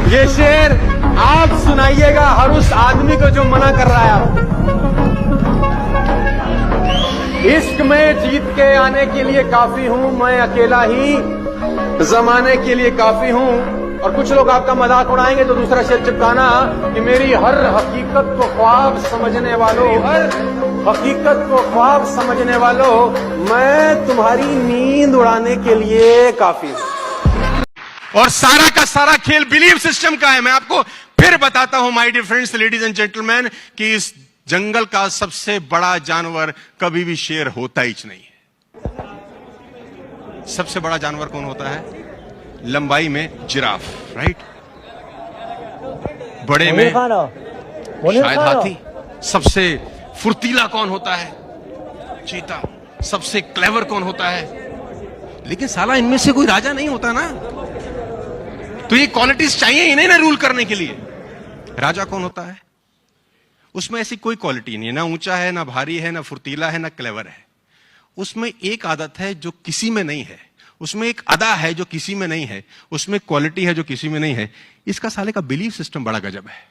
ये शेर आप सुनाइएगा हर उस आदमी को जो मना कर रहा है आपको। इश्क में जीत के आने के लिए काफी हूं मैं अकेला ही, जमाने के लिए काफी हूं। और कुछ लोग आपका मजाक उड़ाएंगे तो दूसरा शेर चिपकाना कि मेरी हर हकीकत को ख्वाब समझने वालों, हर हकीकत को ख्वाब समझने वालों, मैं तुम्हारी नींद उड़ाने के लिए काफी हूं। और सारा का सारा खेल बिलीफ सिस्टम का है। मैं आपको फिर बताता हूं my dear friends, ladies and gentleman, कि इस जंगल का सबसे बड़ा जानवर कभी भी शेर होता ही नहीं है। सबसे बड़ा जानवर कौन होता है? लंबाई में जिराफ, राइट? बड़े में शायद हाथी। सबसे फुर्तीला कौन होता है? चीता। सबसे क्लेवर कौन होता है? लेकिन साला इनमें से कोई राजा नहीं होता ना। तो ये क्वालिटीज चाहिए ही नहीं ना रूल करने के लिए। राजा कौन होता है? उसमें ऐसी कोई क्वालिटी नहीं है, ना ऊंचा है, ना भारी है, ना फुर्तीला है, ना क्लेवर है। उसमें एक आदत है जो किसी में नहीं है, उसमें एक अदा है जो किसी में नहीं है, उसमें क्वालिटी है जो किसी में नहीं है। इसका साले का बिलीफ सिस्टम बड़ा गजब है।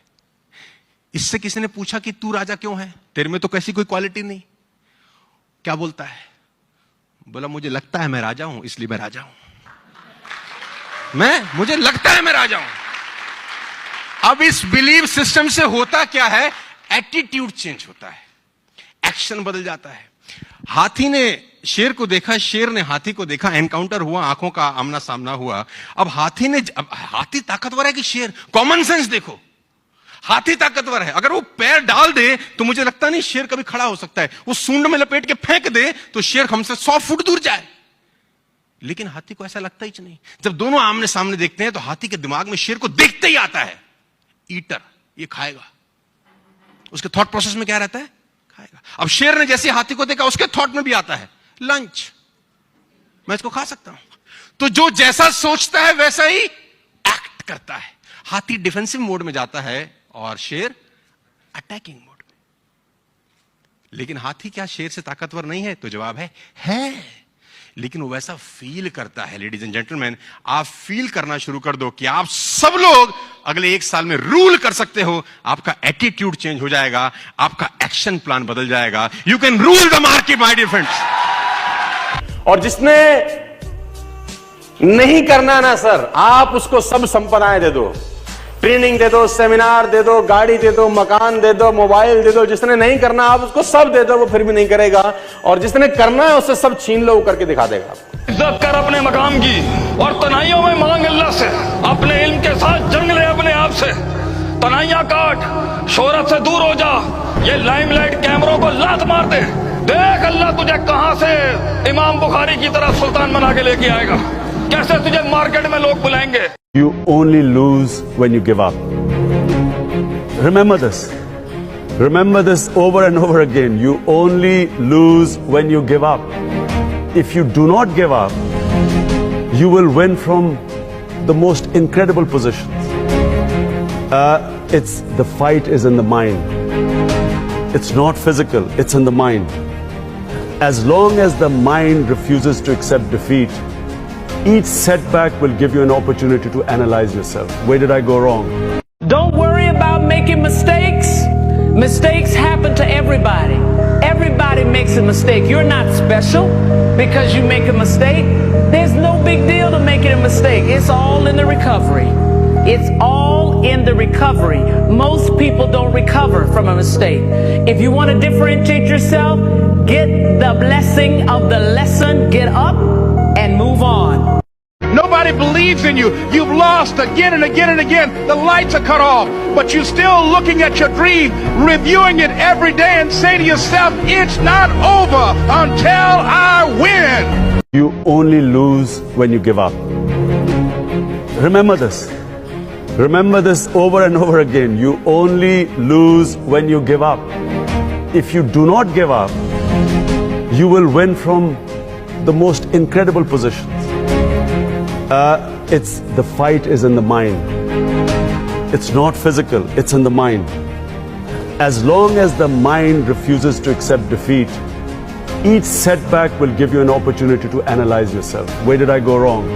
इससे किसी ने पूछा कि तू राजा क्यों है, तेरे में तो कैसी कोई क्वालिटी नहीं। क्या बोलता है? बोला मुझे लगता है मैं राजा हूं इसलिए मैं राजा हूं। मुझे लगता है मैं राजा हूं। अब इस बिलीफ सिस्टम से होता क्या है? एटीट्यूड चेंज होता है, एक्शन बदल जाता है। हाथी ने शेर को देखा, शेर ने हाथी को देखा, एनकाउंटर हुआ, आंखों का आमना सामना हुआ। अब हाथी ताकतवर है कि शेर? कॉमन सेंस देखो, हाथी ताकतवर है। अगर वो पैर डाल दे तो मुझे लगता नहीं शेर कभी खड़ा हो सकता है। वो सूंड में लपेट के फेंक दे तो शेर हमसे 100 फुट दूर जाए। लेकिन हाथी को ऐसा लगता ही नहीं। जब दोनों आमने सामने देखते हैं तो हाथी के दिमाग में शेर को देखते ही आता है, ईटर, ये खाएगा। उसके थॉट प्रोसेस में क्या रहता है? खाएगा। अब शेर ने जैसे हाथी को देखा, उसके थॉट में भी आता है लंच, मैं इसको खा सकता हूं। तो जो जैसा सोचता है वैसा ही एक्ट करता है। हाथी डिफेंसिव मोड में जाता है और शेर अटैकिंग मोड में। लेकिन हाथी क्या शेर से ताकतवर नहीं है? तो जवाब है। लेकिन वो वैसा फील करता है। लेडीज एंड जेंटलमैन, आप फील करना शुरू कर दो कि आप सब लोग अगले 1 साल में रूल कर सकते हो। आपका एटीट्यूड चेंज हो जाएगा, आपका एक्शन प्लान बदल जाएगा। You can rule the market my dear friends. और जिसने नहीं करना ना सर, आप उसको सब संपदाएं दे दो, ट्रेनिंग दे दो, सेमिनार दे दो, गाड़ी दे दो, मकान दे दो, मोबाइल दे दो। जिसने नहीं करना आप उसको सब दे दो, वो फिर भी नहीं करेगा। और जिसने करना है उससे सब छीन लो, वो करके दिखा देगा। इज्जत कर अपने मकाम की और तनाइयों में मांग अल्लाह से। अपने इल्म के साथ जंग ले अपने आप से। तनाइयां काट, शोहरत से दूर हो जा। ये लाइमलाइट कैमरों को लात मार दे। देख अल्लाह तुझे कहां से इमाम बुखारी की तरह सुल्तान बना के लेके आएगा। कैसे तुझे मार्केट में लोग बुलाएंगे। You only lose when you give up. Remember this. Remember this over and over again. You only lose when you give up. If you do not give up, you will win from the most incredible positions. The fight is in the mind. It's not physical, it's in the mind. As long as the mind refuses to accept defeat, each setback will give you an opportunity to analyze yourself. Where did I go wrong? Don't worry about making mistakes. Mistakes happen to everybody. Everybody makes a mistake. You're not special because you make a mistake. There's no big deal to making a mistake. It's all in the recovery. It's all in the recovery. Most people don't recover from a mistake. If you want to differentiate yourself, get the blessing of the lesson, get up and move on. Nobody believes in you. You've lost again and again and again. The lights are cut off, but you're still looking at your dream, reviewing it every day and say to yourself, it's not over until I win. You only lose when you give up. Remember this. Remember this over and over again. You only lose when you give up. If you do not give up, you will win from the most incredible positions. The fight is in the mind. It's not physical, it's in the mind. As long as the mind refuses to accept defeat, each setback will give you an opportunity to analyze yourself. Where did I go wrong?